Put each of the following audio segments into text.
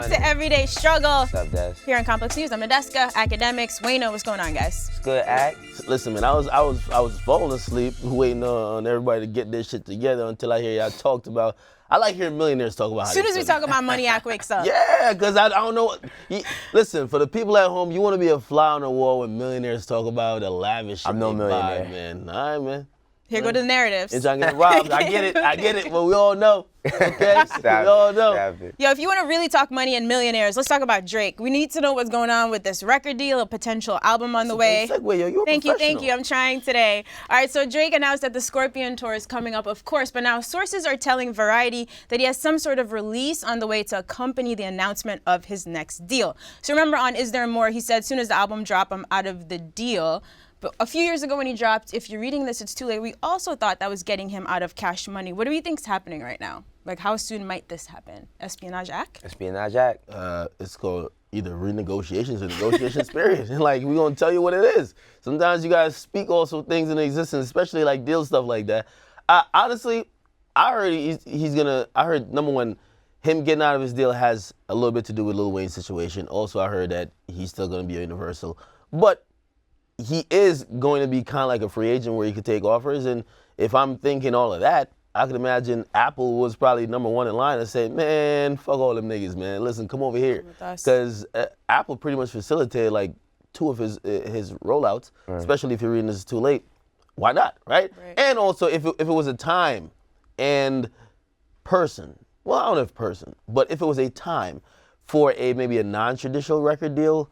back to Everyday Struggle. What's up, Des? Here on Complex News, I'm Nadeska, Academics. Wayno, what's going on, guys? It's good, Act. Listen, man, I was falling asleep waiting on everybody to get this shit together until I hear y'all talked about. I like hearing millionaires talk about how As soon as we talk about money, Act wakes up. Yeah, because I don't know. Listen, for the people at home, you want to be a fly on the wall when millionaires talk about the lavish shit I'm no they millionaire. buy, man. All right, man. Here go the narratives. And trying to get robbed. I get it, but we all know. Okay? We all know. Yo, if you want to really talk money and millionaires, let's talk about Drake. We need to know what's going on with this record deal, a potential album on the way. Segue, yo, you're a Thank professional. you. I'm trying today. All right, so Drake announced that the Scorpion tour is coming up, of course, but now sources are telling Variety that he has some sort of release on the way to accompany the announcement of his next deal. So remember on Is There More, he said, as soon as the album drop, I'm out of the deal. But a few years ago when he dropped, if you're reading this, it's too late, we also thought that was getting him out of Cash Money. What do you think's happening right now? Like, how soon might this happen? Espionage Act? Espionage Act. It's called either renegotiations or negotiations period. Like, we're going to tell you what it is. Sometimes you guys speak also things into existence, especially like deal stuff like that. Honestly, I heard I heard, number one, him getting out of his deal has a little bit to do with Lil Wayne's situation. Also, I heard that he's still going to be a Universal. But he is going to be kind of like a free agent where he could take offers. And if I'm thinking all of that, I could imagine Apple was probably number one in line and said, man, fuck all them niggas, man. Listen, come over here. Because Apple pretty much facilitated like two of his rollouts, especially if you're reading this too late. Why not, right? And also, if it was a time and person, well, I don't know if person, but if it was a time for maybe a non-traditional record deal,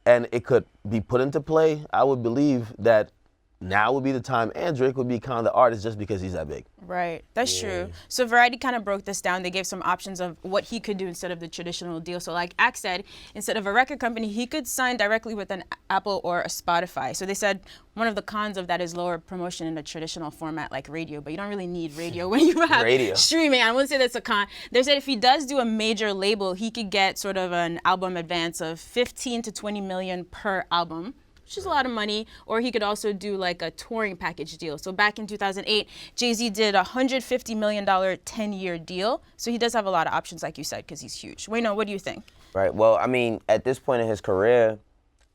and it could be put into play, I would believe that now would be the time, and Drake would be kind of the artist just because he's that big. Right, that's true. So Variety kind of broke this down. They gave some options of what he could do instead of the traditional deal. So like Ack said, instead of a record company, he could sign directly with an Apple or a Spotify. So they said one of the cons of that is lower promotion in a traditional format like radio, but you don't really need radio when you have streaming. I wouldn't say that's a con. They said if he does do a major label, he could get sort of an album advance of 15 to 20 million per album, which is a lot of money, or he could also do like a touring package deal. So back in 2008, Jay-Z did a $150 million 10-year deal. So he does have a lot of options, like you said, because he's huge. Wayno, what do you think? Right, well, I mean, at this point in his career,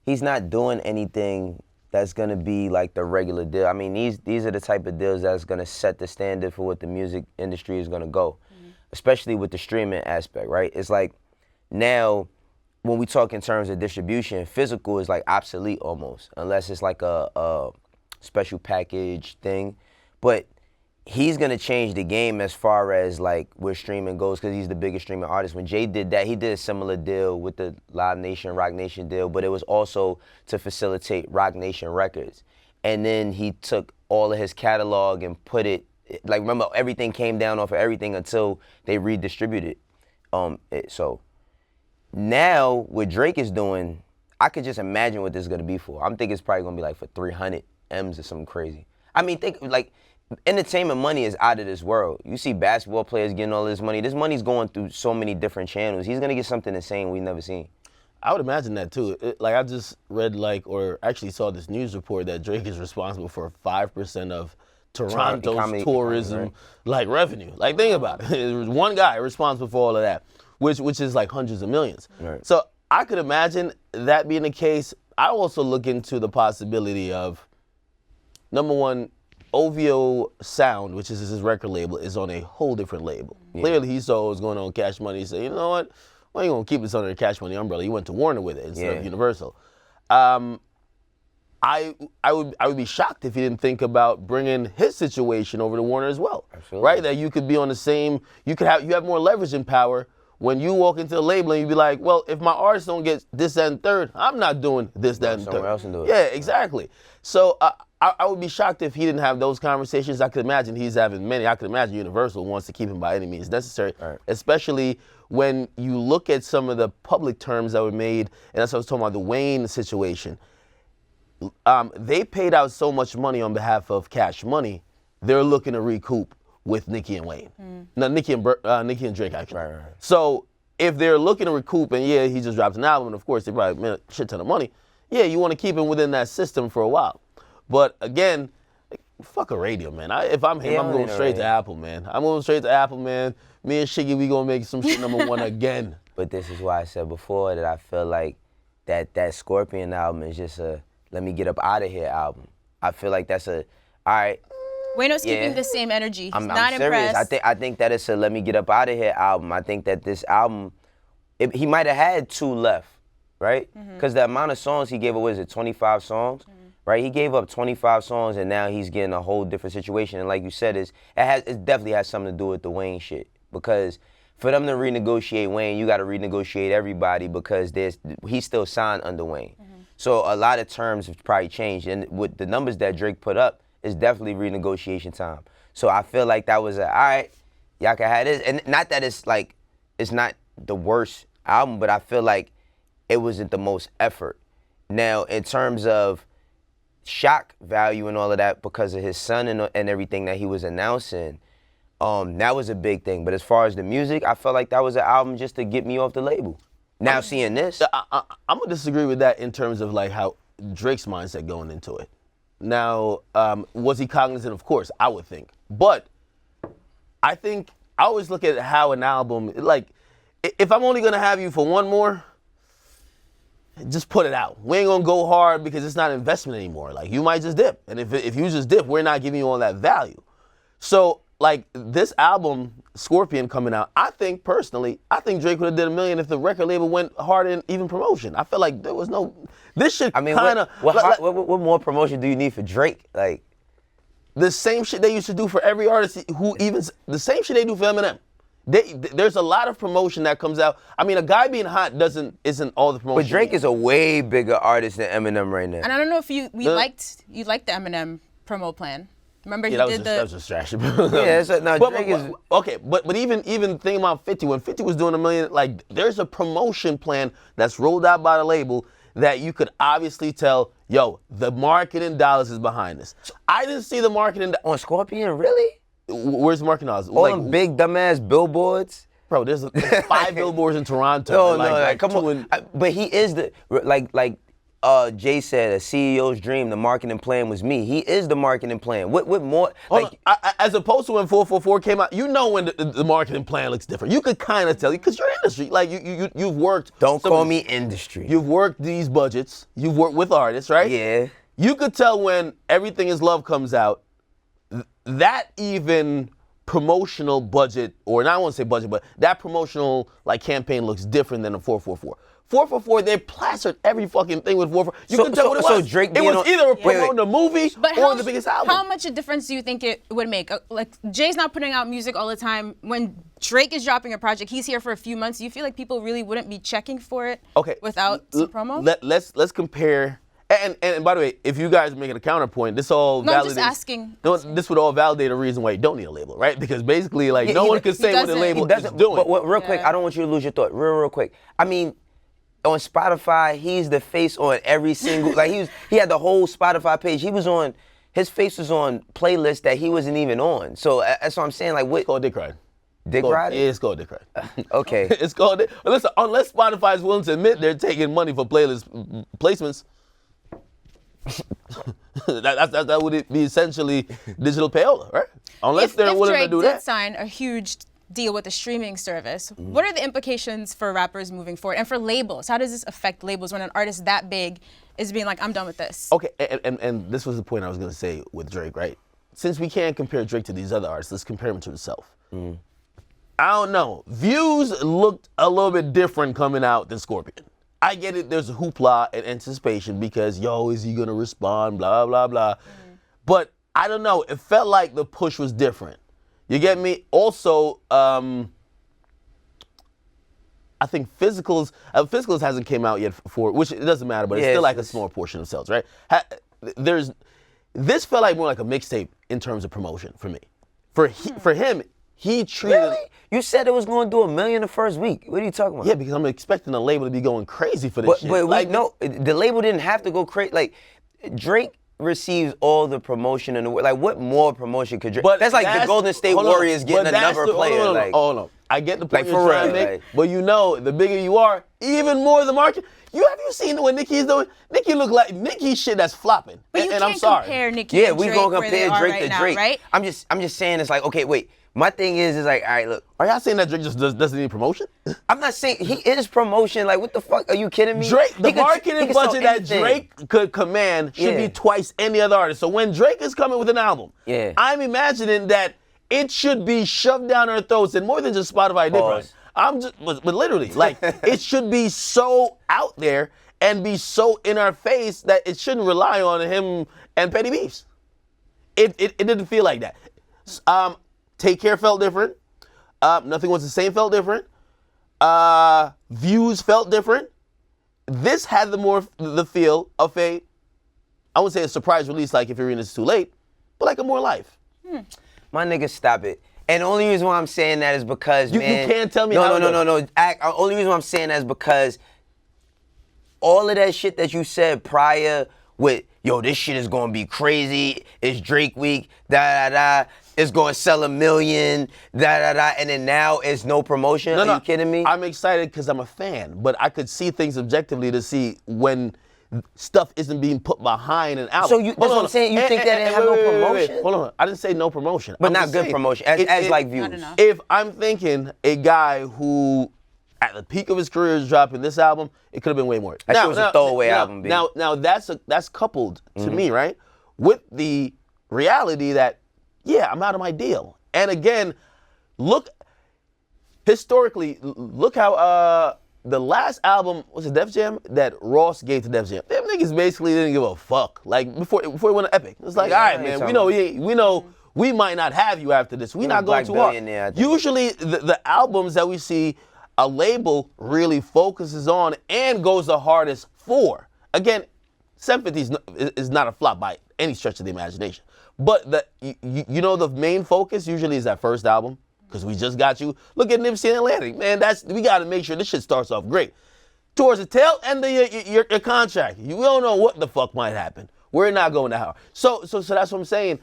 he's not doing anything that's gonna be like the regular deal. I mean, these are the type of deals that's gonna set the standard for what the music industry is gonna go, especially with the streaming aspect, right? It's like now, when we talk in terms of distribution, physical is like obsolete almost, unless it's like a special package thing. But he's gonna change the game as far as like where streaming goes, because he's the biggest streaming artist. When Jay did that, he did a similar deal with the Live Nation, Rock Nation deal, but it was also to facilitate Rock Nation Records. And then he took all of his catalog and put it, like remember everything came down off of everything until they redistributed it. So now, what Drake is doing, I could just imagine what this is gonna be for. I'm thinking it's probably gonna be like for 300 M's or something crazy. I mean, think like entertainment money is out of this world. You see basketball players getting all this money. This money's going through so many different channels. He's gonna get something insane we've never seen. I would imagine that too. Like I just read or actually saw this news report that Drake is responsible for 5% of Toronto's tourism like revenue. Like think about it. There's one guy responsible for all of that, which is like hundreds of millions. Right. So I could imagine that being the case. I also look into the possibility of, number one, OVO Sound, which is his record label, is on a whole different label. Yeah. Clearly he saw what was going on with Cash Money. He said, you know what? Why ain't gonna keep this under the Cash Money umbrella? He went to Warner with it instead of Universal. I would be shocked if he didn't think about bringing his situation over to Warner as well. Absolutely. Right? That you could be on the same, you have more leverage and power when you walk into the label and you be like, well, if my artists don't get this, that, and third, I'm not doing this, that, and third. Someone else can do it. Yeah, exactly. So I would be shocked if he didn't have those conversations. I could imagine he's having many. I could imagine Universal wants to keep him by any means necessary, especially when you look at some of the public terms that were made, and that's what I was talking about, the Wayne situation. They paid out so much money on behalf of Cash Money, they're looking to recoup with Nicki and Wayne. No, Nicki and Drake, actually. Right. So if they're looking to recoup, and yeah, he just dropped an album, and of course they probably made a shit ton of money, yeah, you want to keep him within that system for a while. But again, fuck a radio, man. If I'm him, I'm going straight to Apple, man. I'm going straight to Apple, man. Me and Shiggy, we gonna make some shit number one again. But this is why I said before that I feel like that Scorpion album is just a let me get up out of here album. I feel like that's a all right. Wayno's Yeah. keeping the same energy. He's I'm not serious. impressed. I think that it's a let me get up out of here album. I think that this album, he might have had 2 left, right? Because the amount of songs he gave away, is it 25 songs? Right? He gave up 25 songs and now he's getting a whole different situation. And like you said, it definitely has something to do with the Wayne shit. Because for them to renegotiate Wayne, you got to renegotiate everybody because he's still signed under Wayne. So a lot of terms have probably changed. And with the numbers that Drake put up, it's definitely renegotiation time. So I feel like that was all right, y'all can have this. And not that it's like, it's not the worst album, but I feel like it wasn't the most effort. Now, in terms of shock value and all of that, because of his son and everything that he was announcing, that was a big thing. But as far as the music, I felt like that was an album just to get me off the label. Now seeing this, I'm gonna disagree with that in terms of like how Drake's mindset going into it. Now, was he cognizant? Of course, I would think. But I think I always look at how an album, like, if I'm only gonna have you for one more, just put it out. We ain't gonna go hard because it's not investment anymore. Like, you might just dip. And if you just dip, we're not giving you all that value. So, like, this album, Scorpion, coming out, I think personally, Drake would have did $1 million if the record label went hard in even promotion. I felt like there was no, this shit I mean, kind of. what more promotion do you need for Drake? Like, The same shit they used to do for every artist the same shit they do for Eminem. There's a lot of promotion that comes out. I mean, a guy being hot isn't all the promotion. but Drake is a way bigger artist than Eminem right now. And I don't know if you liked the Eminem promo plan. Remember he that did was just trash. Yeah, but even thinking about 50, when 50 was doing $1 million, like, there's a promotion plan that's rolled out by the label that you could obviously tell, yo, the marketing dollars is behind this. I didn't see the marketing on Scorpion, really? Where's the marketing dollars? All them big dumbass billboards. Bro, there's 5 billboards in Toronto. No, and like come on. But he is the like Jay said, a CEO's dream. The marketing plan was me. He is the marketing plan. What more? Like, as opposed to when 444 came out, you know when the marketing plan looks different. You could kind of tell, because you're industry. Like, you've worked. Don't call me industry. You've worked these budgets. You've worked with artists, right? Yeah. You could tell when Everything Is Love comes out, that even promotional budget, or not I won't say budget, but that promotional like campaign looks different than a 444. 444, they plastered every fucking thing with 444. You couldn't tell what it was. So Drake it being was on, either promoting a movie or the biggest album. How much a difference do you think it would make? Like, Jay's not putting out music all the time. When Drake is dropping a project, he's here for a few months. Do you feel like people really wouldn't be checking for it without some promo? Let's compare. And by the way, if you guys are making a counterpoint, this all validates. I'm just asking. No, this would all validate a reason why you don't need a label, right? Because basically, like, no one can say what a label is doing. But real quick, I don't want you to lose your thought. Real quick. I mean, on Spotify, he's the face on every single. Like, he had the whole Spotify page. His face was on playlists that he wasn't even on. So that's what I'm saying. Like, what? It's called Dick Ride. Dick Ride? Yeah, it's called Dick Ride. Okay. It's called. Listen, unless Spotify is willing to admit they're taking money for playlist placements. that would be essentially digital payola, right? Unless they're willing to do that. If Drake did sign a huge deal with a streaming service, what are the implications for rappers moving forward and for labels? How does this affect labels when an artist that big is being like, I'm done with this? Okay, and this was the point I was gonna say with Drake, right? Since we can't compare Drake to these other artists, let's compare him to himself. I don't know. Views looked a little bit different coming out than Scorpion. I get it, there's a hoopla and anticipation because, yo, is he gonna respond, blah, blah, blah. But I don't know, it felt like the push was different. You get me? Also, I think Physicals hasn't came out yet for, which it doesn't matter, but it's still like a small portion of sales, right? This felt like more like a mixtape in terms of promotion for me. For him, he treated. Really? You said it was going to do $1 million the first week. What are you talking about? Yeah, because I'm expecting the label to be going crazy for this shit. But like, no, the label didn't have to go crazy. Like, Drake receives all the promotion in the world. Like, what more promotion could Drake? That's like the Golden State Warriors getting another player. Hold on. I get the point like, you're for trying to real, make, like, but you know, the bigger you are, even more the market. Have you seen what Nicki's doing? Nicki look like Nicki shit that's flopping. But you and can't I'm sorry. compare Nicki yeah, and we Drake gonna where they compare are Drake right to now, Drake. right? I'm just saying it's like, okay, wait. My thing is like, all right, look, Are y'all saying that Drake just doesn't need promotion? I'm not saying he is promotion. Like, what the fuck? Are you kidding me? Drake, the He could- he marketing could sell budget that anything. Drake could command should Yeah. be twice any other artist. So when Drake is coming with an album, Yeah. I'm imagining that it should be shoved down our throats, and more than just Spotify did, right? Pause. I'm just, but literally, like, it should be so out there and be so in our face that it shouldn't rely on him and petty beefs. It didn't feel like that. Take Care felt different. Nothing Was the Same felt different. Views felt different. This had the feel of I wouldn't say a surprise release, like If You're Reading This Too Late, but like a More Life. My nigga, stop it. And the only reason why I'm saying that is because, You man. can't tell me no, how No, it no, no, no. Only reason why I'm saying that is because all of that shit that you said prior with, yo, this shit is gonna be crazy, it's Drake week, da-da-da, it's gonna sell 1 million, da-da-da, and then now it's no promotion? Are you kidding me? I'm excited because I'm a fan, but I could see things objectively to see when stuff isn't being put behind an album. So that's what I'm saying, you think that it have no promotion? Hold on, I didn't say no promotion. But I'm not just good saying, promotion, as like views. Not enough. If I'm thinking a guy who, at the peak of his career, is dropping this album, it could have been way more. That shit was a throwaway album, B. Now that's coupled to me, right, with the reality that, yeah, I'm out of my deal. And again, look historically, look how the last album was it Def Jam that Ross gave to Def Jam. Them niggas basically didn't give a fuck. Like before he went to Epic, it's like, Yeah, all right, I man, ain't we know we might not have you after this. We not going Black too hard. Billionaire, I think. Usually, the albums that we see a label really focuses on and goes the hardest for. Again, 750 is not a flop by any stretch of the imagination. But you know the main focus usually is that first album, because we just got you. Look at Nipsey and Atlantic, man. We got to make sure this shit starts off great. Towards the tail end of your contract, you don't know what the fuck might happen. We're not going that hard. So that's what I'm saying.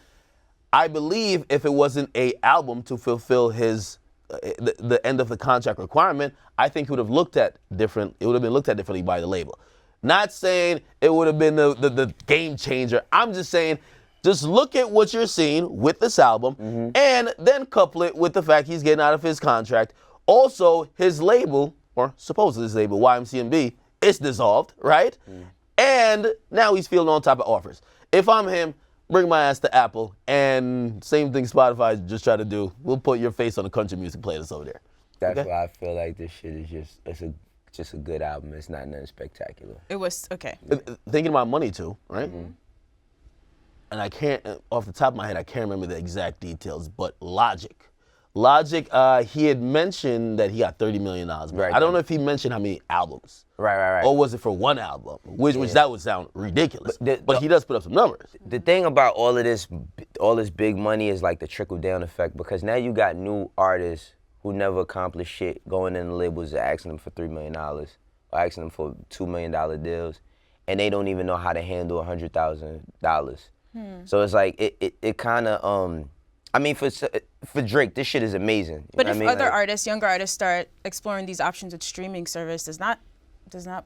I believe if it wasn't a album to fulfill his the end of the contract requirement, I think it would have looked at different. It would have been looked at differently by the label. Not saying it would have been the game changer. I'm just saying, just look at what you're seeing with this album, and then couple it with the fact he's getting out of his contract. Also, his label, or supposedly his label, YMCMB, is dissolved, right? And now he's feeling on top of offers. If I'm him, bring my ass to Apple, and same thing Spotify just try to do. We'll put your face on the country music playlist over there. That's Okay. why I feel like this shit is just a good album. It's not nothing spectacular. It was okay. Thinking about money too, right? And I can't, off the top of my head, I can't remember the exact details, but Logic, he had mentioned that he got $30 million. Right. I don't know if he mentioned how many albums. Right. Or was it for one album? Which that would sound ridiculous. But he does put up some numbers. The thing about all this big money is like the trickle down effect, because now you got new artists who never accomplished shit going in the labels and asking them for $3 million or asking them for $2 million deals, and they don't even know how to handle $100,000. So it's like it kind of I mean, for Drake, this shit is amazing. You But know if what I mean? other Like, artists, younger artists, start exploring these options with streaming service, does not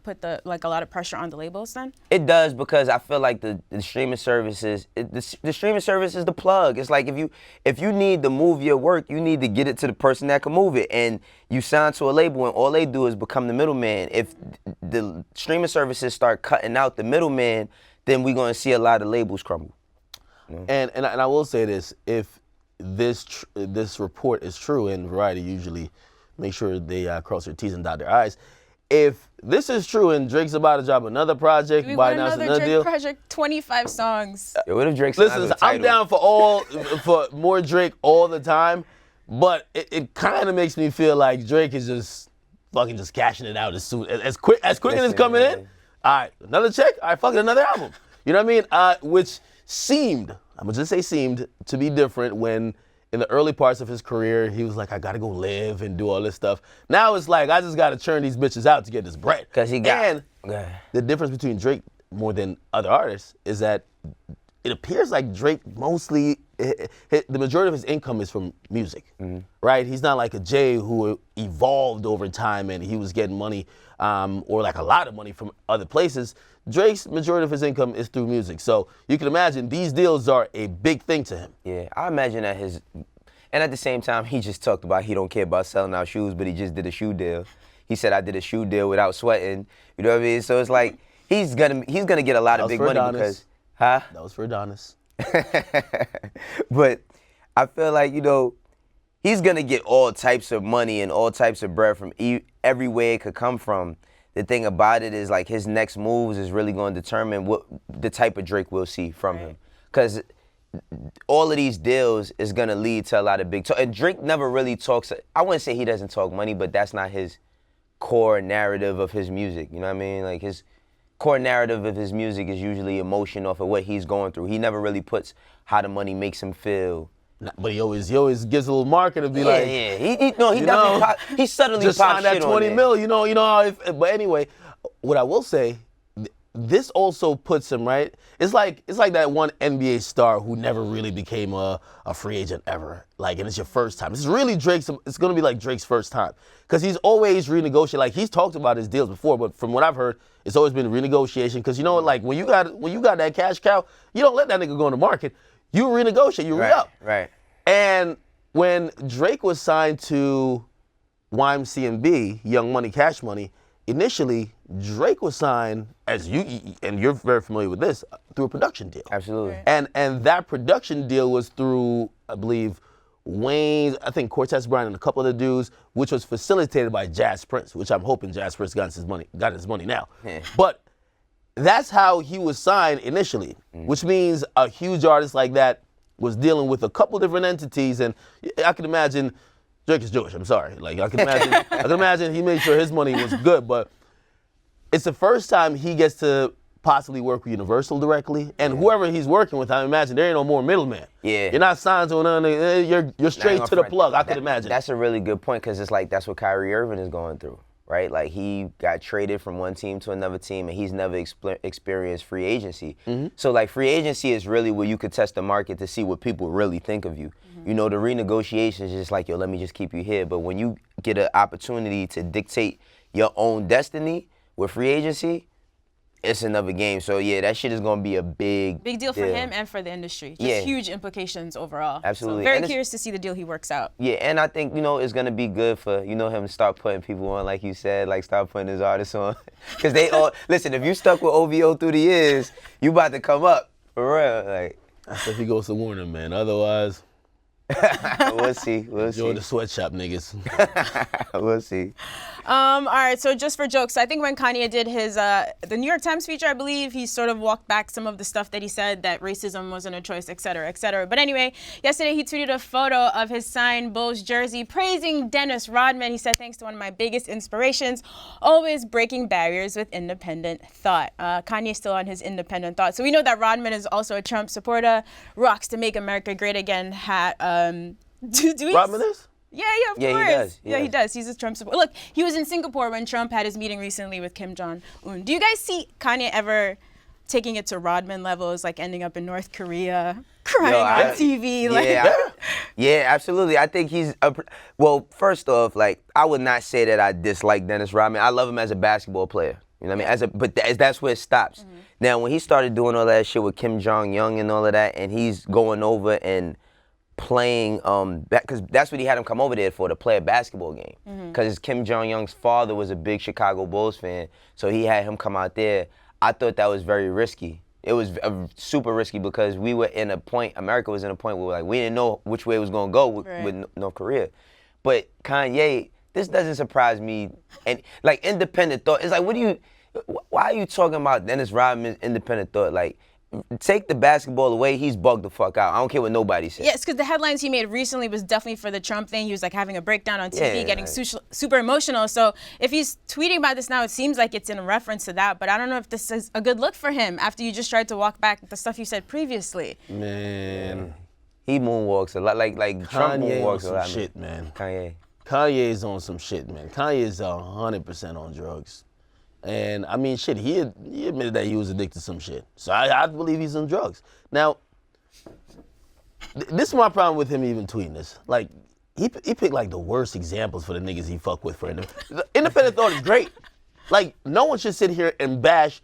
put a lot of pressure on the labels then? it does, because I feel like the streaming services, the streaming service is the plug. It's like if you need to move your work, you need to get it to the person that can move it, and you sign to a label, and all they do is become the middleman. If the streaming services start cutting out the middleman, then we're gonna see a lot of labels crumble. And I will say this: if this report is true, and Variety usually make sure they cross their T's and dot their I's. If this is true and Drake's about to drop another project, We by want announcing another another Drake deal. project, 25 songs. Yo, what if Drake signed Listen, to the I'm title? down for more Drake all the time, but it kind of makes me feel like Drake is just fucking just cashing it out as quick as it's Listen, coming in. man. All right, another check. All right, fucking another album. You know what I mean? Which seemed, I'm gonna just say seemed to be different when in the early parts of his career he was like, I gotta go live and do all this stuff. Now it's like I just gotta churn these bitches out to get this bread. Cause he got. And Okay. the difference between Drake more than other artists is that it appears like Drake mostly, the majority of his income is from music, right? He's not like a Jay who evolved over time and he was getting money or like a lot of money from other places. Drake's majority of his income is through music. So you can imagine these deals are a big thing to him. Yeah, I imagine that And at the same time, he just talked about he don't care about selling out shoes, but he just did a shoe deal. He said, I did a shoe deal without sweating. You know what I mean? So it's like he's gonna get a lot of big money because, huh? That was for Adonis. But I feel like, you know, he's gonna get all types of money and all types of bread from everywhere it could come from. The thing about it is, like, his next moves is really going to determine what the type of Drake we'll see from him. Because all of these deals is going to lead to a lot of big talk. And Drake never really talks, I wouldn't say he doesn't talk money, but that's not his core narrative of his music. You know what I mean? Like, his core narrative of his music is usually emotion off of what he's going through. He never really puts how the money makes him feel. But he always gives a little marker to be Yeah, like, yeah. He definitely he subtly just pops signed that shit on 20 there. mil, you know how but anyway, what I will say, this also puts him, right? It's like that one NBA star who never really became a free agent ever. Like, and it's your first time. It's really it's gonna be like Drake's first time. Because he's always renegotiating. Like, he's talked about his deals before, but from what I've heard, it's always been renegotiation. Because you know what, like when you got that cash cow, you don't let that nigga go on the market. You renegotiate, you re-up. Right. And when Drake was signed to YMCMB, Young Money, Cash Money, initially Drake was signed, as and you're very familiar with this, through a production deal. Absolutely. And that production deal was through, I believe, Wayne, I think Cortez Bryant and a couple of the dudes, which was facilitated by Jazz Prince, which I'm hoping Jazz Prince got his money now. Yeah. But that's how he was signed initially, which means a huge artist like that was dealing with a couple different entities, and I can imagine Drake is Jewish. I'm sorry, like I can imagine he made sure his money was good, but it's the first time he gets to possibly work with Universal directly, and whoever he's working with, I imagine there ain't no more middleman. Yeah. You're not signed to another. You're straight to the plug. I could imagine. That's a really good point because it's like that's what Kyrie Irving is going through, right? Like he got traded from one team to another team, and he's never experienced free agency. So like free agency is really where you could test the market to see what people really think of you. You know, the renegotiation is just like, yo, let me just keep you here. But when you get an opportunity to dictate your own destiny with free agency, it's another game. So yeah, that shit is gonna be a big deal for him and for the industry. Just Yeah. huge implications overall. Absolutely. So very And curious to see the deal he works out. Yeah, and I think, you know, it's going to be good for, you know, him to start putting people on, like you said, like start putting his artists on. Because they all, listen, if you stuck with OVO through the years, you about to come up, for real. Like, That's if he goes to Warner, man. Otherwise, we'll see. enjoy the sweatshop niggas. We'll see. All right, so just for jokes, I think when Kanye did his the New York Times feature, I believe he sort of walked back some of the stuff that he said, that racism wasn't a choice, et cetera, et cetera. But anyway, yesterday he tweeted a photo of his signed Bulls jersey praising Dennis Rodman. He said, thanks to one of my biggest inspirations, always breaking barriers with independent thought. Kanye's still on his independent thought. So we know that Rodman is also a Trump supporter, rocks to Make America Great Again hat. Do we? Rodman is? Yeah, of Yeah, he course. does. He does. He's a Trump supporter. Look, he was in Singapore when Trump had his meeting recently with Kim Jong-un. Do you guys see Kanye ever taking it to Rodman levels, like ending up in North Korea, crying on TV? Yeah, absolutely. I think he's, well, first off, like, I would not say that I dislike Dennis Rodman. I love him as a basketball player. You know what I mean? But that's where it stops. Now, when he started doing all that shit with Kim Jong-un and all of that, and he's going over and playing, because that's what he had him come over there for, to play a basketball game. Because Kim Jong-un's father was a big Chicago Bulls fan, so he had him come out there. I thought that was very risky. It was super risky because we were in a point, America was in a point where like we didn't know which way it was going to go with North Korea. But Kanye, this doesn't surprise me. And like independent thought, it's like, why are you talking about Dennis Rodman's independent thought? Like, take the basketball away, he's bugged the fuck out. I don't care what nobody says. Yes, because the headlines he made recently was definitely for the Trump thing. He was like having a breakdown on TV, getting super emotional. So if he's tweeting about this now, it seems like it's in reference to that. But I don't know if this is a good look for him after you just tried to walk back the stuff you said previously. Man. He moonwalks a lot, like Trump Kanye on moonwalks a some lot. shit, man. Kanye's on some shit, man. Kanye is 100% on drugs. And I mean, shit, he admitted that he was addicted to some shit. So I believe he's on drugs. Now, this is my problem with him even tweeting this. Like, he picked like the worst examples for the niggas he fuck with for independent thought is great. Like, no one should sit here and bash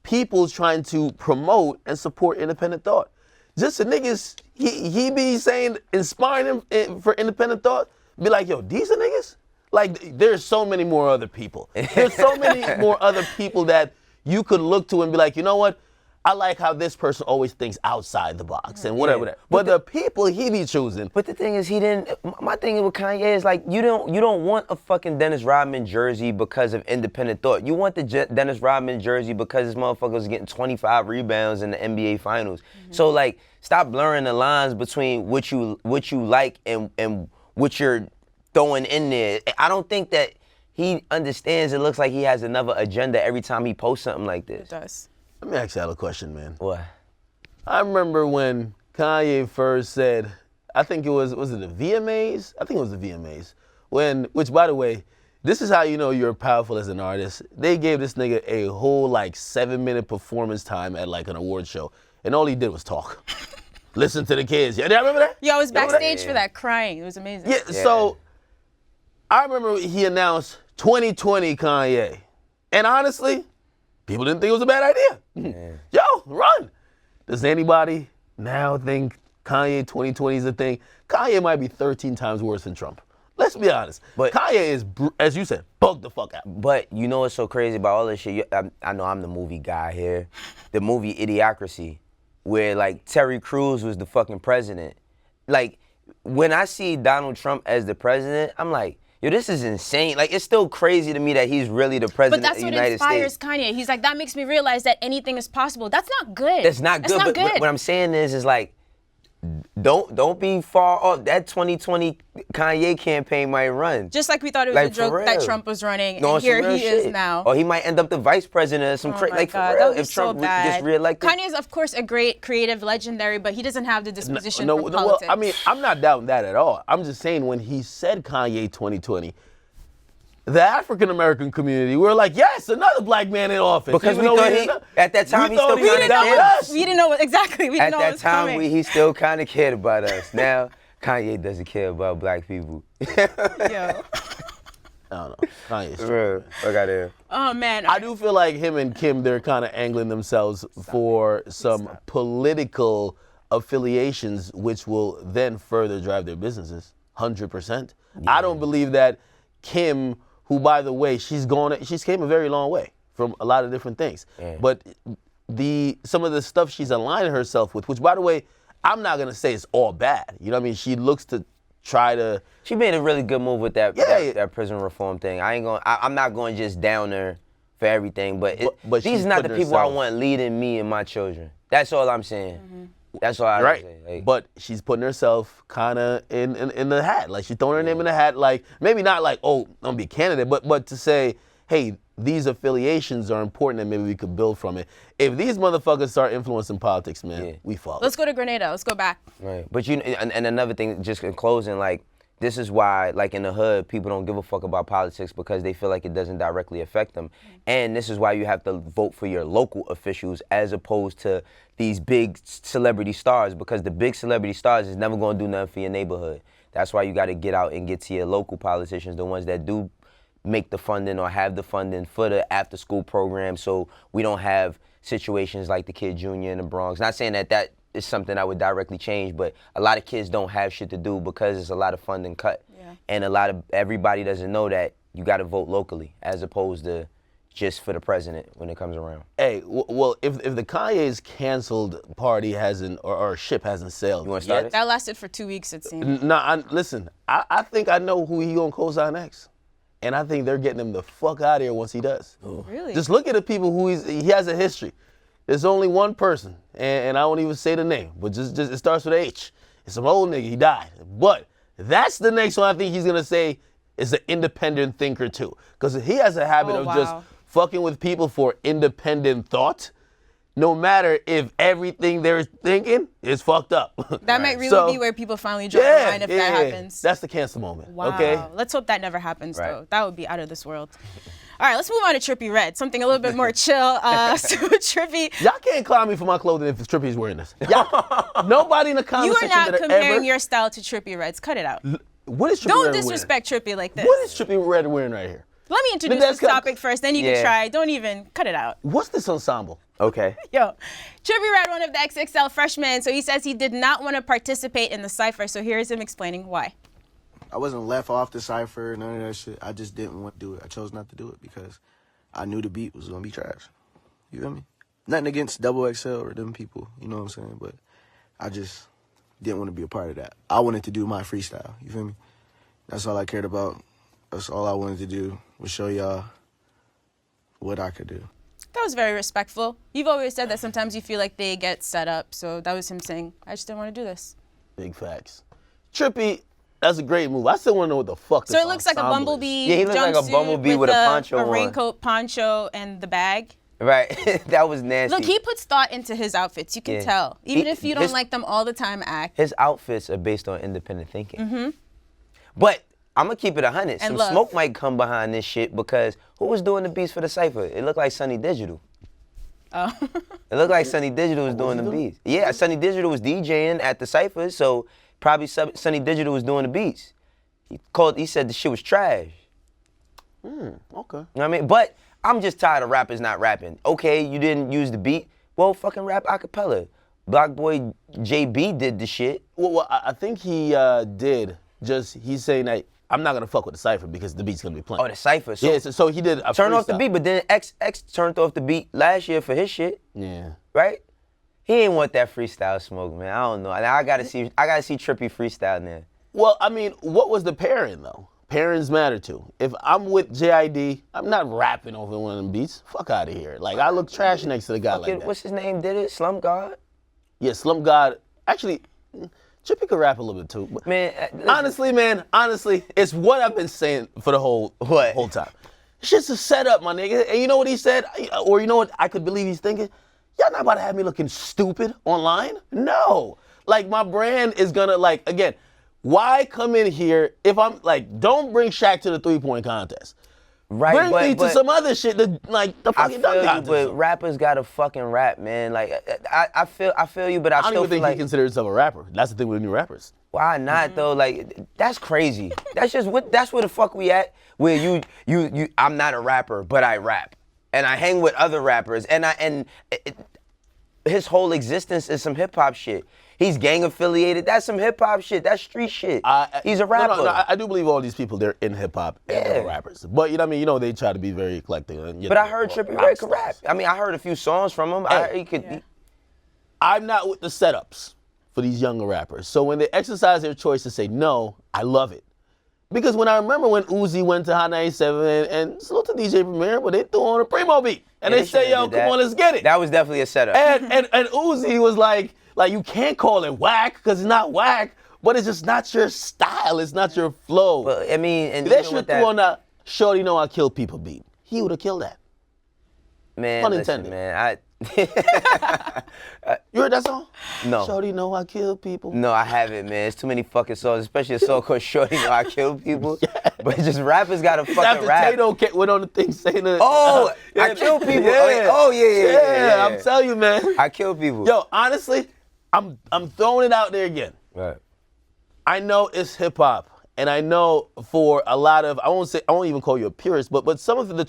people trying to promote and support independent thought. just the niggas he be saying, inspiring him for independent thought, be like, yo, these are niggas? Like, there's so many more other people. There's so many more other people that you could look to and be like, you know what? I like how this person always thinks outside the box and whatever. Yeah. But the people he be choosing. But the thing is, he didn't. My thing with Kanye is like, you don't want a fucking Dennis Rodman jersey because of independent thought. You want the Dennis Rodman jersey because this motherfucker was getting 25 rebounds in the NBA Finals. So like, stop blurring the lines between what you like and what you're throwing in there. I don't think that he understands. It looks like he has another agenda every time he posts something like this. It does. Let me ask you a question, man. What? I remember when Kanye first said, I think it was it the VMAs? I think it was the VMAs. Which by the way, this is how you know you're powerful as an artist. They gave this nigga a whole like 7-minute performance time at like an award show, and all he did was talk. Listen to the kids. Yeah, remember that? Yo, I was Remember that? backstage for that crying. It was amazing. Yeah, so I remember he announced 2020 Kanye. And honestly, people didn't think it was a bad idea. Yo, run. Does anybody now think Kanye 2020 is a thing? Kanye might be 13 times worse than Trump. Let's be honest. But Kanye is, as you said, bugged the fuck out. But you know what's so crazy about all this shit? I know I'm the movie guy here. The movie Idiocracy, where like Terry Crews was the fucking president. Like, when I see Donald Trump as the president, I'm like, yo, this is insane. Like, it's still crazy to me that he's really the president But that's of the what United inspires States. Kanye. He's like, that makes me realize that anything is possible. That's not good. That's not good. But what I'm saying is like, don't be far off. That 2020 Kanye campaign might run. Just like we thought it was Like, a joke for that real. Trump was running, No, and some here real he is shit. now. Or he might end up the vice president or some Oh crazy. my Like, God, for that real, would be if Trump so bad. gets reelected. Kanye is, of course, a great creative legendary, but he doesn't have the disposition for Well, politics. I mean, I'm not doubting that at all. I'm just saying when he said Kanye 2020, the African American community were like, yes, another black man in office. Because Even we though thought didn't know- at that time we he thought still he was kinda down with cared. us. we didn't know exactly. We didn't At know what that was time, coming. he still kind of cared about us. Now, Kanye doesn't care about black people. Yo. I don't know. Kanye's Real. Fuck out here. Oh man. I do feel like him and Kim, they're kind of angling themselves for some political affiliations, which will then further drive their businesses. 100%. I don't believe that Kim, who by the way, she's came a very long way from a lot of different things. Yeah. But some of the stuff she's aligning herself with, which by the way, I'm not gonna say it's all bad. You know what I mean? She looks to try to. She made a really good move with that Yeah. that prison reform thing. I'm not going to just down her for everything, but But these she's are not the putting people I herself- want leading me and my children. That's all I'm saying. That's all I Right, say. Like, but she's putting herself kind of in the hat. Like she's throwing her name in the hat. Like maybe not like, oh, I'm gonna be a candidate, but to say, hey, these affiliations are important and maybe we could build from it. If these motherfuckers start influencing politics, man, Yeah. we fall. Let's go to Grenada. Let's go back. right. But and another thing, just in closing, like, this is why, like, in the hood, people don't give a fuck about politics because they feel like it doesn't directly affect them. And this is why you have to vote for your local officials as opposed to these big celebrity stars, because the big celebrity stars is never going to do nothing for your neighborhood. That's why you got to get out and get to your local politicians, the ones that do make the funding or have the funding for the after-school program, so we don't have situations like the Kid Junior in the Bronx. Not saying that is something I would directly change, but a lot of kids don't have shit to do because there's a lot of funding cut. Yeah. And everybody doesn't know that you got to vote locally as opposed to just for the president when it comes around. Hey, well, if the Kanye's canceled party hasn't or ship hasn't sailed, You wanna start it? That lasted for 2 weeks, it seemed. Listen, I think I know who he gonna co-sign next, and I think they're getting him the fuck out of here once he does. Really? Just look at the people who he has a history. There's only one person, and I won't even say the name, but just it starts with H. It's some old nigga, he died. But that's the next one I think he's gonna say is an independent thinker too. Because he has a habit Oh, of wow. just fucking with people for independent thought, no matter if everything they're thinking is fucked up. That might really So, be where people finally draw the line if that happens. That's the cancel moment. Wow. Okay. Let's hope that never happens, Right. though. That would be out of this world. All right, let's move on to Trippie Redd, something a little bit more chill. So Trippie, Y'all can't clown me for my clothing if Trippie's wearing this. Y'all, nobody in the comment you are section not that comparing ever. your style to Trippie Redd's. Cut it out. What is Trippie Don't Redd wearing? disrespect Trippie like this. What is Trippie Redd wearing right here? Let me introduce that's this kind of- topic first, then you Yeah. can try. Don't even cut it out. What's this ensemble? Okay. Yo, Trippie Redd, one of the XXL freshmen, so he says he did not want to participate in the cypher. So here's him explaining why. I wasn't left off the cipher, none of that shit. I just didn't want to do it. I chose not to do it because I knew the beat was gonna be trash. You feel me? Nothing against Double XL or them people, you know what I'm saying? But I just didn't want to be a part of that. I wanted to do my freestyle. You feel me? That's all I cared about. That's all I wanted to do was show y'all what I could do. That was very respectful. You've always said that sometimes you feel like they get set up. So that was him saying, I just didn't want to do this. Big facts. Trippie, that's a great move. I still want to know what the fuck this So it looks like a ensemble is. bumblebee. Yeah, he looks like a jumpsuit bumblebee with a poncho a on. raincoat, poncho, and the bag. Right. That was nasty. Look, he puts thought into his outfits. You can Yeah. tell. Even He- if you don't his- like them all the time, act. His outfits are based on independent thinking. But I'm gonna keep it 100. And Some love. smoke might come behind this shit because who was doing the beats for the cipher? It looked like Sunny Digital. Oh. It looked like Sunny Digital was doing the beats. Yeah, Sunny Digital was DJing at the cipher, so probably Sunny Digital was doing the beats. He said the shit was trash. Okay. You know what I mean? But I'm just tired of rappers not rapping. Okay, you didn't use the beat. Well, fucking rap a cappella. Block Boy JB did the shit. Well, I think he did. He's saying that I'm not gonna fuck with the cipher because the beat's gonna be playing. Oh, the cipher. So Yeah, so he did a turn off the freestyle. beat, but then X turned off the beat last year for his shit, Yeah. right? He ain't want that freestyle smoke, man. I don't know. I gotta see Trippie freestyle now. Well, I mean, what was the pairing though? Pairings matter too. If I'm with JID, I'm not rapping over one of them beats. Fuck out of here. Like I look trash next to the guy like that. What's his name? Did it? Slump God? Yeah, Slump God. Actually, Trippie could rap a little bit too. But Man, honestly, it's what I've been saying for the whole time. It's just a setup, my nigga. And you know what he said? Or you know what I could believe he's thinking? Y'all not about to have me looking stupid online? No. Like my brand is gonna again, why come in here if I'm don't bring Shaq to the 3-point contest. right? Bring me but to some other shit that the I fucking feel dunk you, contest. but rappers gotta fucking rap, man. Like I feel you, but I I don't still even feel think like he considers himself a rapper. That's the thing with new rappers. why not though? Like that's crazy. That's just that's where the fuck we at. Where you I'm not a rapper, but I rap, and I hang with other rappers, and his whole existence is some hip hop shit. He's gang affiliated. That's some hip hop shit. That's street shit. He's a rapper. No, I do believe all these people, they're in hip hop and they're Yeah. rappers. But you know what I mean? You know, they try to be very eclectic. And, But I heard Trippie Redd could rap. I mean, I heard a few songs from him. Hey. He could. I'm not with the setups for these younger rappers. So when they exercise their choice to say no, I love it. Because when I remember when Uzi went to Hot 97 and salute to DJ Premier, but they threw on a Primo beat. And they say, yo, come on, let's get it. That was definitely a setup. And Uzi was like you can't call it whack because it's not whack, but it's just not your style. It's not your flow. But I mean, and They even should with throw on that, that Shorty Know I Kill People beat. He would have killed that. man, pun listen, intended. man, You heard that song? No. Shorty Know I Kill People. No, I haven't, man. It's too many fucking songs, especially a song called Shorty Know I Kill People. But just rappers gotta fucking After rap. Tato went on the thing saying that. Oh, I kill people. Yeah. I'm telling you, man. I kill people. Yo, honestly, I'm throwing it out there again. Right. I know it's hip hop, and I know for a lot of I won't even call you a purist, but some of the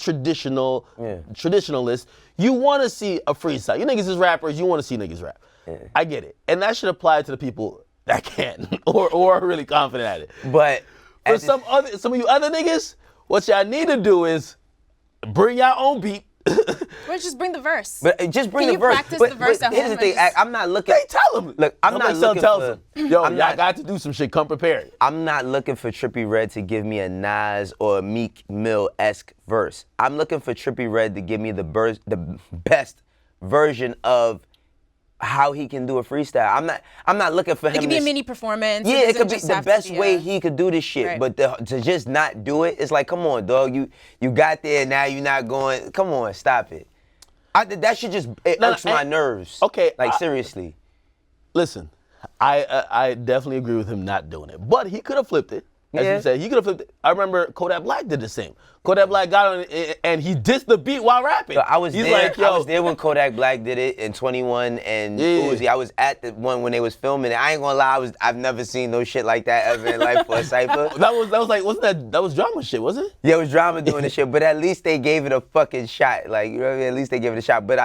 traditionalists, you want to see a freestyle. You niggas is rappers, you want to see niggas rap. Yeah. I get it, and that should apply to the people that can or are really confident at it. But For at some of you other niggas, what y'all need to do is bring your own beat. Or just bring the verse. But just bring Can the you verse. practice but, the verse but at here's home the thing. and just- I'm not looking. They tell them. Look, I'm not looking tells for. them, yo, I'm y'all not- got to do some shit. Come prepared. I'm not looking for Trippie Redd to give me a Nas or a Meek Mill-esque verse. I'm looking for Trippie Redd to give me the best version of how he can do a freestyle. I'm not looking for him. It could be a to- mini performance. Yeah, it doesn't could be just the have to best be way a- he could do this shit. Right. But to just not do it, it's like, come on, dog. You got there, now you're not going. Come on, stop it. That shit just irks my nerves. Okay, Like, seriously. Listen, I definitely agree with him not doing it, but he could have flipped it. As Yeah. you said, he could have flipped it. I remember Kodak Black did the same. Kodak Black got on it and he dissed the beat while rapping. So I was He's there. like, yo, I was there when Kodak Black did it in 21 and Yeah. Uzi. I was at the one when they was filming it. I ain't gonna lie, I've never seen no shit like that ever in life for a cypher. that was like, wasn't that was drama shit, wasn't it? Yeah, it was drama doing the shit, but at least they gave it a fucking shot. Like, you know what I mean? At least they gave it a shot. But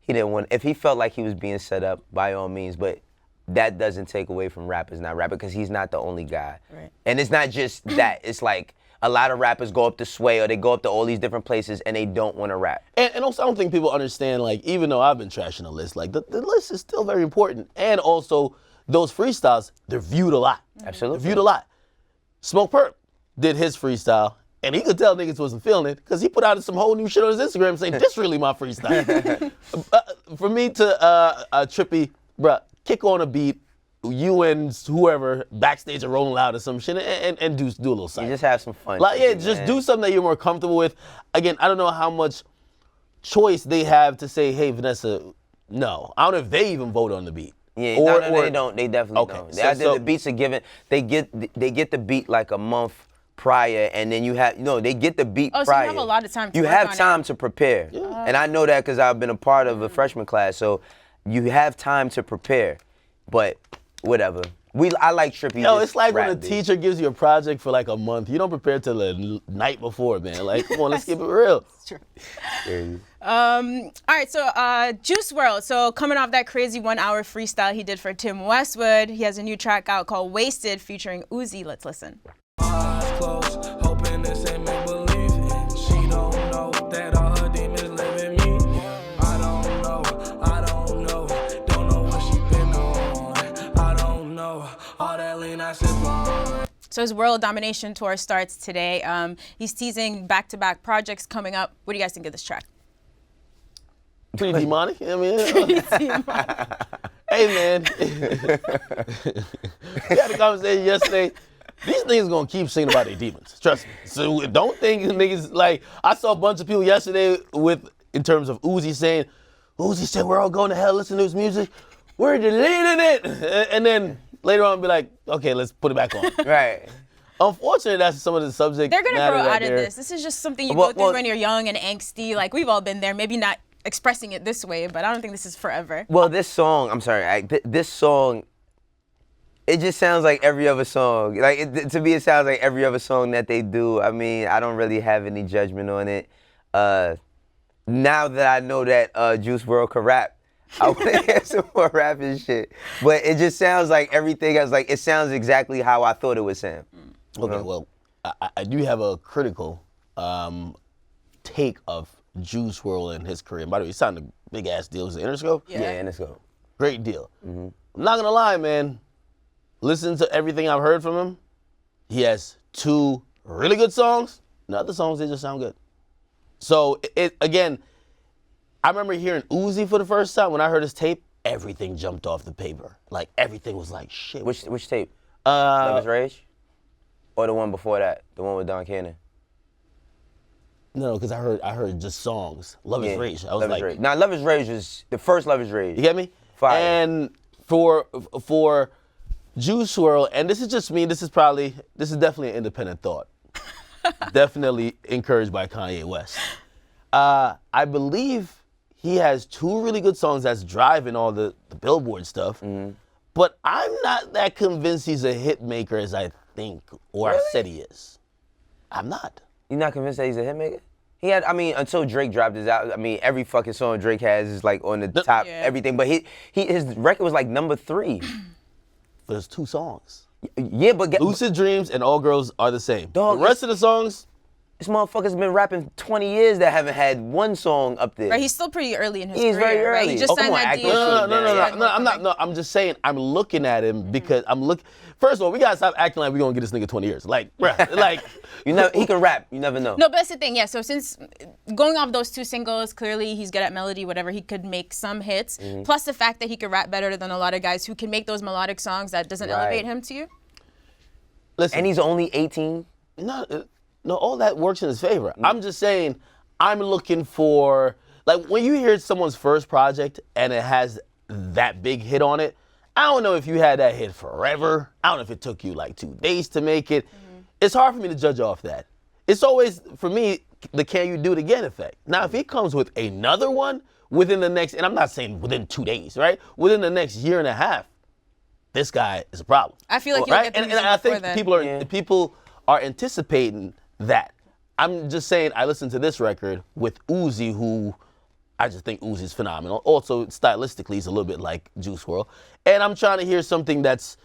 he didn't want, if he felt like he was being set up, by all means, but that doesn't take away from rappers not rapping because he's not the only guy. Right. And it's not just that. It's like a lot of rappers go up to Sway or they go up to all these different places and they don't want to rap. And also, I don't think people understand, like, even though I've been trashing the list, like, the list is still very important. And also, those freestyles, they're viewed a lot. Absolutely. They're viewed a lot. Smoke Perp did his freestyle, and he could tell niggas wasn't feeling it because he put out some whole new shit on his Instagram saying, this really my freestyle. For me to Trippy, bruh, kick on a beat, you and whoever backstage are rolling loud or some shit, and do a little You side. just have some fun. Like, yeah, with it, just man. do something that you're more comfortable with. Again, I don't know how much choice they have to say, hey, Vanessa, no. I don't know if they even vote on the beat. Yeah, Or- no, or- they don't. They definitely Okay, don't. so- The beats are given. They get the beat like a month prior, and then they get the beat Oh, so you prior. have a lot of time to You work have on it. time to prepare, and I know that because I've been a part of a freshman class. So you have time to prepare, but whatever. I like Trippy. Yo, just it's like when a rap beat. teacher gives you a project for like a month. You don't prepare till the night before, man. Like, come on, let's keep it real. All right, so Juice WRLD. So coming off that crazy 1 hour freestyle he did for Tim Westwood, he has a new track out called Wasted featuring Uzi. Let's listen. Eyes closed, hoping this ain't make believe. And she don't know that all her demons live in me. I don't know what she been on. I don't know, all that lean I sip on. So his World Domination Tour starts today. He's teasing back-to-back projects coming up. What do you guys think of this track? Pretty demonic. I mean, hey, man. We had a conversation yesterday. These niggas gonna keep singing about their demons. Trust me. So don't think niggas, like, I saw a bunch of people yesterday in terms of Uzi saying, Uzi said we're all going to hell, listen to his music. We're deleting it. And then later on be like, okay, let's put it back on. Right. Unfortunately, that's some of the subject They're gonna matter grow right out of there. this. This is just something you Well- go through well- when you're young and angsty. Like, we've all been there. Maybe not expressing it this way, but I don't think this is forever. Well, this song, I'm sorry, this song, it just sounds like every other song. Like, to me, it sounds like every other song that they do. I mean, I don't really have any judgment on it. Now that I know that Juice WRLD can rap, I want to hear some more rapping shit. But it just sounds like everything else, like, it sounds exactly how I thought it would sound. Okay, well, I do have a critical take of Juice WRLD and his career. By the way, he signed a big ass deal with Interscope. Yeah. Yeah, and let's go. Great deal. I'm not gonna lie, man. Listen to everything I've heard from him. He has 2 really good songs. And the other songs, they just sound good. So it again, I remember hearing Uzi for the first time. When I heard his tape, everything jumped off the paper. Like, everything was like, shit. Which tape? Love uh, is Rage? Or the one before that? The one with Don Cannon? no, because I heard just songs. Love is Yeah, Rage. I was Love like, is Rage. Now, Love is Rage was the first Love is Rage. you get me? Fire. And for Juice WRLD, and this is just me, this is definitely an independent thought. Definitely encouraged by Kanye West. I believe he has 2 really good songs that's driving all the Billboard stuff. But I'm not that convinced he's a hit maker as I think or I said he is. I'm not. You not convinced that he's a hitmaker? He had, I mean, until Drake dropped his out. I mean, every fucking song Drake has is like on the top, Yeah. everything. But his record was like number 3. But there's 2 songs. Yeah, but Lucid Dreams and All Girls Are the Same. Dog, the rest of the songs, this motherfucker's been rapping 20 years that haven't had one song up there. Right, he's still pretty early in his He's career. very Right? early. He just Oh, come signed on, that act deal. like No, I'm just saying, I'm looking at him because I'm looking. First of all, we gotta stop acting like we're gonna get this nigga 20 years. Like, bruh, like, He can rap. You never know. No, but that's the thing, yeah. So since going off those 2 singles, clearly he's good at melody, whatever, he could make some hits. Plus the fact that he could rap better than a lot of guys who can make those melodic songs, that doesn't Right. elevate him to you? listen. And he's only 18. No, all that works in his favor. I'm just saying, I'm looking for, like, when you hear someone's first project and it has that big hit on it, I don't know if you had that hit forever. I don't know if it took you like 2 days to make it. It's hard for me to judge off that. It's always, for me, the can you do it again effect. Now, if he comes with another one within the next, and I'm not saying within 2 days, right? Within the next year and a half, this guy is a problem. I feel like you'll right? get the And music I before think then. people are anticipating that. I'm just saying, I listened to this record with Uzi, who I just think Uzi's phenomenal. Also, stylistically, he's a little bit like Juice WRLD. And I'm trying to hear something that's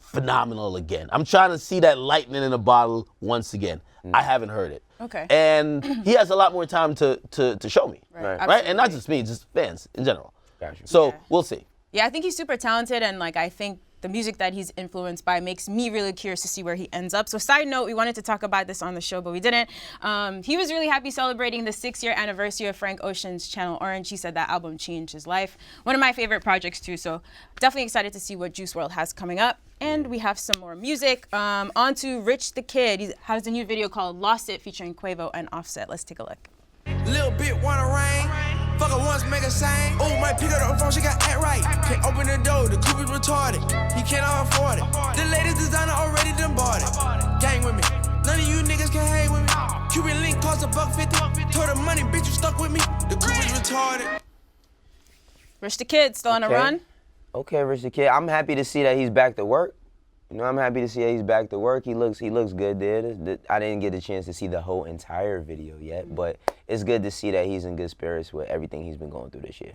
phenomenal again. I'm trying to see that lightning in a bottle once again. I haven't heard it. Okay. And he has a lot more time to show me. Right. Right? And not Absolutely. just me, just fans in general. Gotcha. So Yeah. we'll see. Yeah, I think he's super talented, and like I think the music that he's influenced by makes me really curious to see where he ends up. So side note, we wanted to talk about this on the show, but we didn't. He was really happy celebrating the 6-year anniversary of Frank Ocean's Channel Orange. He said that album changed his life. One of my favorite projects too, so definitely excited to see what Juice WRLD has coming up. And we have some more music. On to Rich the Kid. He has a new video called Lost It featuring Quavo and Offset. Let's take a look. Little bit wanna rain. Fuck her once, make her sing. Oh, might pick up the phone, she got act right. Can't open the door, the coupe is retarded. He cannot afford it. The latest designer already done bought it. Gang with me. None of you niggas can hang with me. Cuban link cost $1.50. Told her money, bitch, you stuck with me. The coupe is retarded. Rich the Kid, still on a Okay. run? Okay, Rich the Kid. I'm happy to see that he's back to work. You know, I'm happy to see that he's back to work. He looks good there. I didn't get a chance to see the whole entire video yet, but it's good to see that he's in good spirits with everything he's been going through this year.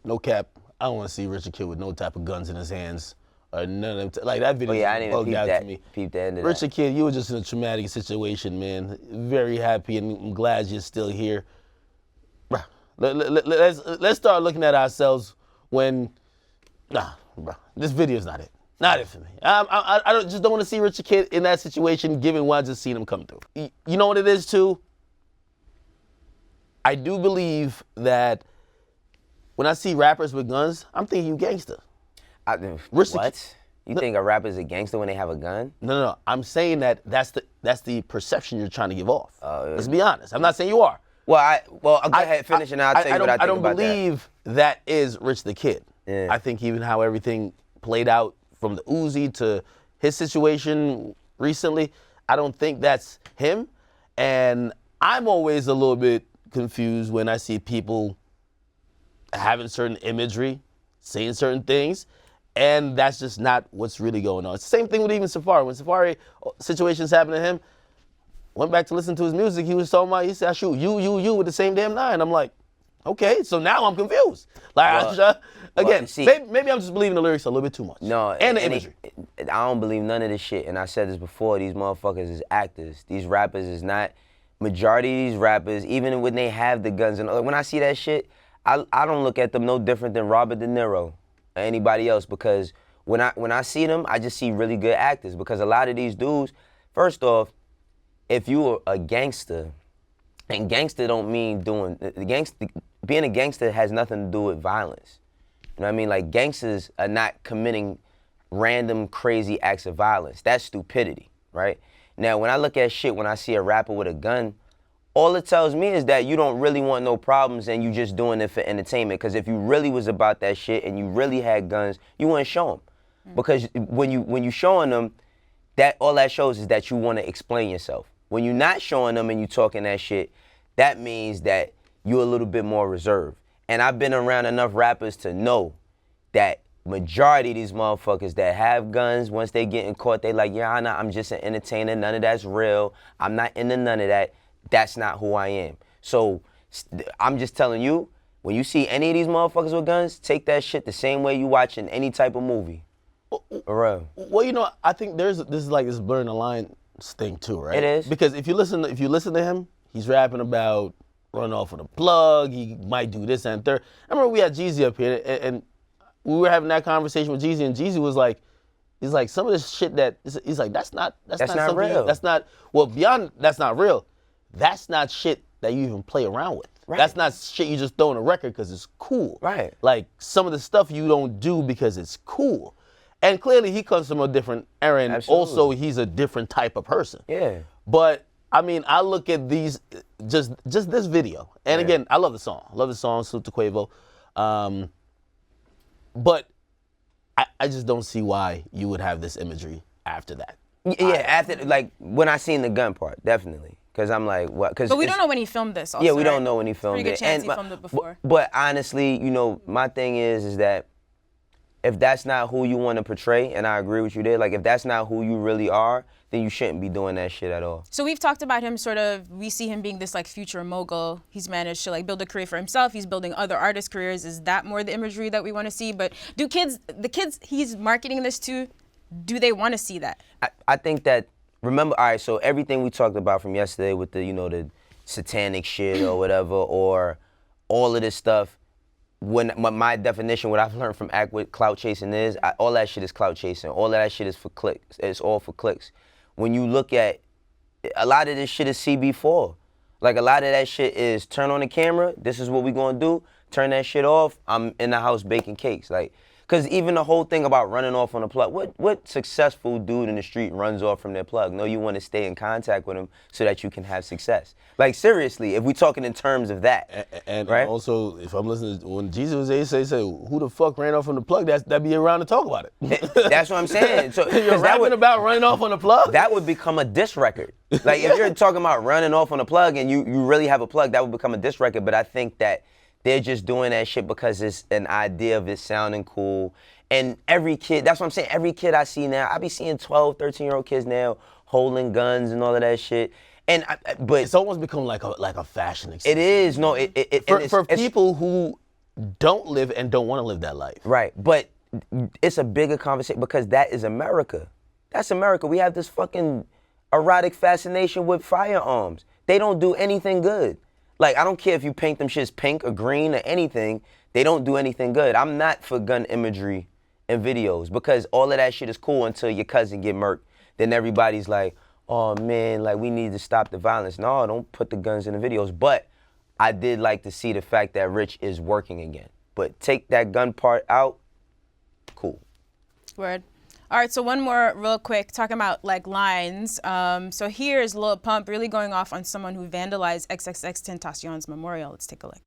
No cap. I don't want to see Richard Kid with no type of guns in his hands. Or none of them. Like, that video Oh yeah, I didn't even bugged peep out that. to me. Peep the end of Richard that. Kid, you were just in a traumatic situation, man. Very happy and I'm glad you're still here. Bruh, let's start looking at ourselves when, bruh, this video's not it. Not it for me. I just don't want to see Richard Kid in that situation given what I just seen him come through. You know what it is too? I do believe that when I see rappers with guns, I'm thinking you gangster. Rich the What? You think a rapper's a gangster when they have a gun? No. I'm saying that's the perception you're trying to give off. Let's be honest. I'm not saying you are. Well, go ahead, finish, and I'll tell you what I think I don't about believe that is Rich the Kid. Yeah. I think even how everything played out from the Uzi to his situation recently, I don't think that's him. And I'm always a little bit confused when I see people having certain imagery, saying certain things, and that's just not what's really going on. It's the same thing with even Safari. When Safari situations happened to him, went back to listen to his music, he was talking about, he said, I shoot you with the same damn 9. I'm like, okay, so now I'm confused. Like, again, see- maybe I'm just believing the lyrics a little bit too much. No, and the imagery. I don't believe none of this shit. And I said this before, these motherfuckers is actors. These rappers is not, majority of these rappers, even when they have the guns, and when I see that shit, I don't look at them no different than Robert De Niro or anybody else, because when I see them, I just see really good actors, because a lot of these dudes, first off, if you are a gangster, and gangster don't mean being a gangster has nothing to do with violence. You know what I mean? Like, gangsters are not committing random crazy acts of violence. That's stupidity, right? Now, when I look at shit, when I see a rapper with a gun, all it tells me is that you don't really want no problems and you just doing it for entertainment. Because if you really was about that shit and you really had guns, you wouldn't show them. Because when you showing them, all that shows is that you want to explain yourself. When you're not showing them and you talking that shit, that means that you're a little bit more reserved. And I've been around enough rappers to know that majority of these motherfuckers that have guns, once they get in court, they like, yeah, I'm just an entertainer. None of that's real. I'm not into none of that. That's not who I am. So I'm just telling you, when you see any of these motherfuckers with guns, take that shit the same way you watching any type of movie. For real. Well, you know, I think this is like this blurring the lines thing too, right? It is. Because if you listen to him, he's rapping about running off with a plug. He might do this and third. I remember we had Jeezy up here, and we were having that conversation with Jeezy, and Jeezy was like, he's like, some of this shit he's like, that's not something real. That's not, well, beyond that's not real. That's not shit that you even play around with. Right. That's not shit you just throw in a record because it's cool. Right. Like, some of the stuff you don't do because it's cool. And clearly he comes from a different era, and Absolutely. also he's a different type of person. Yeah. But I mean, I look at these, just this video, and again, I love the song. I love the song, salute to Quavo. But I just don't see why you would have this imagery after that. Yeah, after like when I seen the gun part, definitely, because I'm like, what? Cause But we it's- don't know when he filmed this. Also, Yeah, we right? don't know when he filmed Pretty good it. chance he my- filmed it before. But honestly, you know, my thing is that if that's not who you want to portray, and I agree with you there, like if that's not who you really are, then you shouldn't be doing that shit at all. So we've talked about him sort of, we see him being this like future mogul. He's managed to like build a career for himself. He's building other artists' careers. Is that more the imagery that we want to see? But the kids he's marketing this to, do they want to see that? I think that, remember, all right, so everything we talked about from yesterday with the, you know, the satanic shit or whatever, or all of this stuff, when my definition, what I've learned from act with clout chasing is, all that shit is clout chasing. All of that shit is for clicks. It's all for clicks. When you look at, a lot of this shit is CB4. Like a lot of that shit is turn on the camera, this is what we gonna do, turn that shit off, I'm in the house baking cakes. Like, cause even the whole thing about running off on a plug, what successful dude in the street runs off from their plug? No, you wanna stay in contact with them so that you can have success. Like seriously, if we talking in terms of that. And right? also, if I'm listening, when Jesus was say, who the fuck ran off on the plug? That'd be around to talk about it. That's what I'm saying. So You're 'cause that rapping would, about running off on the plug? that would become a diss record. Like if you're talking about running off on a plug and you really have a plug, that would become a diss record. But I think that they're just doing that shit because it's an idea of it sounding cool. And every kid, that's what I'm saying, every kid I see now, I be seeing 12, 13-year-old kids now holding guns and all of that shit. And but It's almost become like a fashion accessory. it is, no, For people who don't live and don't want to live that life. Right, but it's a bigger conversation because that is America. That's America. We have this fucking erotic fascination with firearms. They don't do anything good. Like, I don't care if you paint them shits pink or green or anything. They don't do anything good. I'm not for gun imagery in videos because all of that shit is cool until your cousin get murked. Then everybody's like, oh man, like we need to stop the violence. No, don't put the guns in the videos. But I did like to see the fact that Rich is working again. But take that gun part out, cool. Word. All right, so one more real quick, talking about like lines. So here's Lil Pump really going off on someone who vandalized XXXTentacion's memorial. Let's take a look.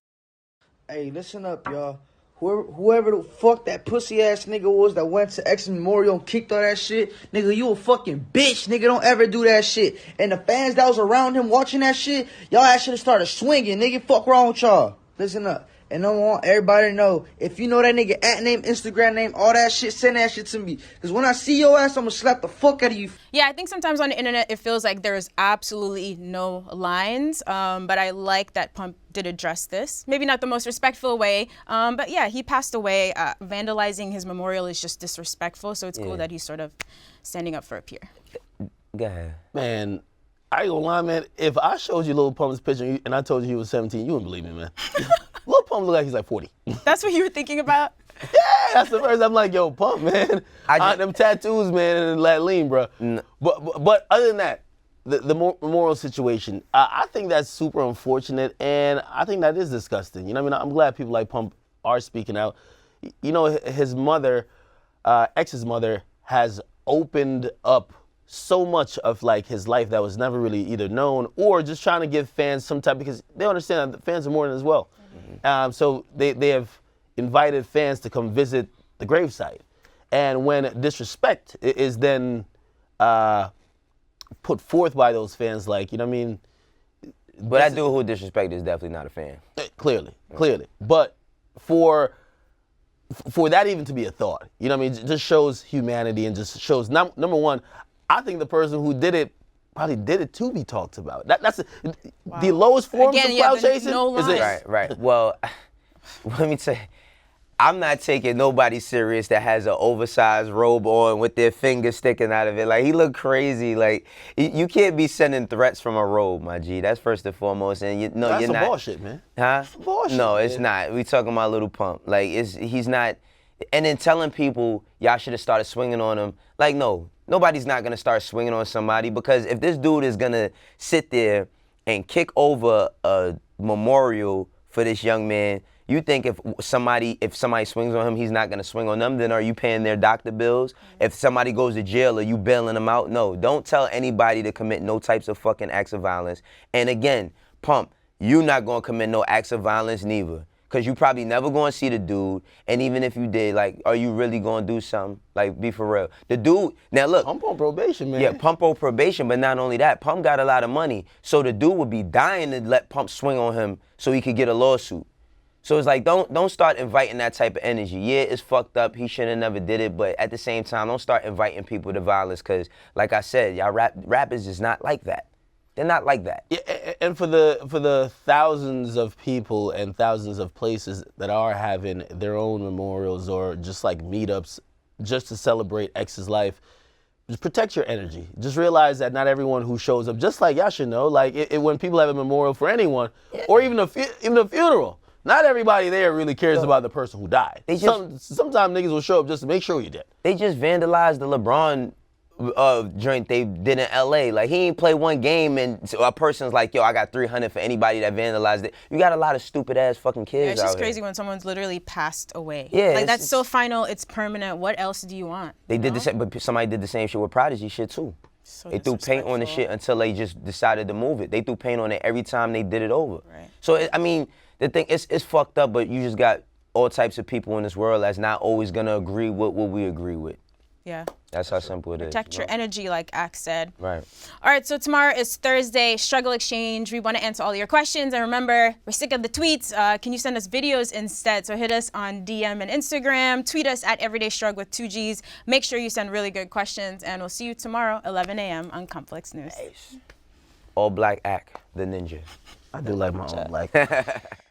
Hey, listen up, y'all. Whoever the fuck that pussy ass nigga was that went to X Memorial and kicked all that shit, nigga, you a fucking bitch, nigga. Don't ever do that shit. And the fans that was around him watching that shit, y'all should have started swinging, nigga. Fuck wrong with y'all. Listen up. And I want everybody to know, if you know that nigga at name, Instagram name, all that shit, send that shit to me. Because when I see your ass, I'm going to slap the fuck out of you. Yeah, I think sometimes on the internet it feels like there's absolutely no lines, but I like that Pump did address this. Maybe not the most respectful way, but yeah, he passed away. Vandalizing his memorial is just disrespectful, so it's cool that he's sort of standing up for a peer. Go ahead. Man, I ain't gonna lie, man. If I showed you Lil Pump's picture and I told you he was 17, you wouldn't believe me, man. Lil Pump look like he's like 40. That's what you were thinking about? Yeah, that's the first. I'm like, yo, Pump, man. Them tattoos, man, and that lean, bro. But other than that, the moral situation, I think that's super unfortunate, and I think that is disgusting. You know what I mean? I'm glad people like Pump are speaking out. You know, his mother, ex's mother, has opened up so much of like his life that was never really either known or just trying to give fans some type, because they understand that the fans are mourning as well. So they have invited fans to come visit the gravesite. And when disrespect is then put forth by those fans, like, you know what I mean? But that dude who disrespect is definitely not a fan. Clearly. But for that even to be a thought, you know what I mean? It just shows humanity and just shows, number one, I think the person who did it probably did it to be talked about. That's the lowest form of clout chasing. No is line. Right. Well, let me tell you, I'm not taking nobody serious that has an oversized robe on with their fingers sticking out of it. Like, he look crazy. Like, you can't be sending threats from a robe, my G. That's first and foremost. And you're That's some not. bullshit, man. Huh? bullshit, No, it's man. not. We talking about Little Pump. Like, he's not. And then telling people y'all should have started swinging on him. Like, no, nobody's not gonna start swinging on somebody, because if this dude is gonna sit there and kick over a memorial for this young man, you think if somebody swings on him, he's not gonna swing on them? Then are you paying their doctor bills? If somebody goes to jail, are you bailing them out? No, don't tell anybody to commit no types of fucking acts of violence. And again, Pump, you not gonna commit no acts of violence neither. Because you probably never going to see the dude. And even if you did, like, are you really going to do something? Like, be for real. The dude, now look. Pump on probation, man. Yeah, Pump on probation, but not only that, Pump got a lot of money. So the dude would be dying to let Pump swing on him so he could get a lawsuit. So it's like, don't start inviting that type of energy. Yeah, it's fucked up. He should have never did it. But at the same time, don't start inviting people to violence because, like I said, y'all rappers is not like that. They're not like that. Yeah, and for the thousands of people and thousands of places that are having their own memorials or just like meetups just to celebrate X's life, just protect your energy. Just realize that not everyone who shows up, just like y'all should know, like when people have a memorial for anyone, or even a funeral, not everybody there really cares about the person who died. Sometimes niggas will show up just to make sure you did. They just vandalized the LeBron joint they did in LA. Like, he ain't play one game and a person's like, yo, I got 300 for anybody that vandalized it. You got a lot of stupid ass fucking kids Yeah, it's just out crazy here. when someone's literally passed away. Yeah, like that's so final, it's permanent. What else do you want? They did the same, but somebody did the same shit with Prodigy shit too. So they threw paint on the shit until they just decided to move it. They threw paint on it every time they did it over. Right. So I mean, the thing it's fucked up, but you just got all types of people in this world that's not always gonna agree with what we agree with. Yeah. That's how simple it is. Protect your energy, like Axe said. Right. All right, so tomorrow is Thursday, Struggle Exchange. We want to answer all your questions. And remember, we're sick of the tweets. Can you send us videos instead? So hit us on DM and Instagram. Tweet us at EverydayStrugg with 2 Gs. Make sure you send really good questions. And we'll see you tomorrow, 11 a.m. on Complex News. All Black Act, the ninja. I do like my own black.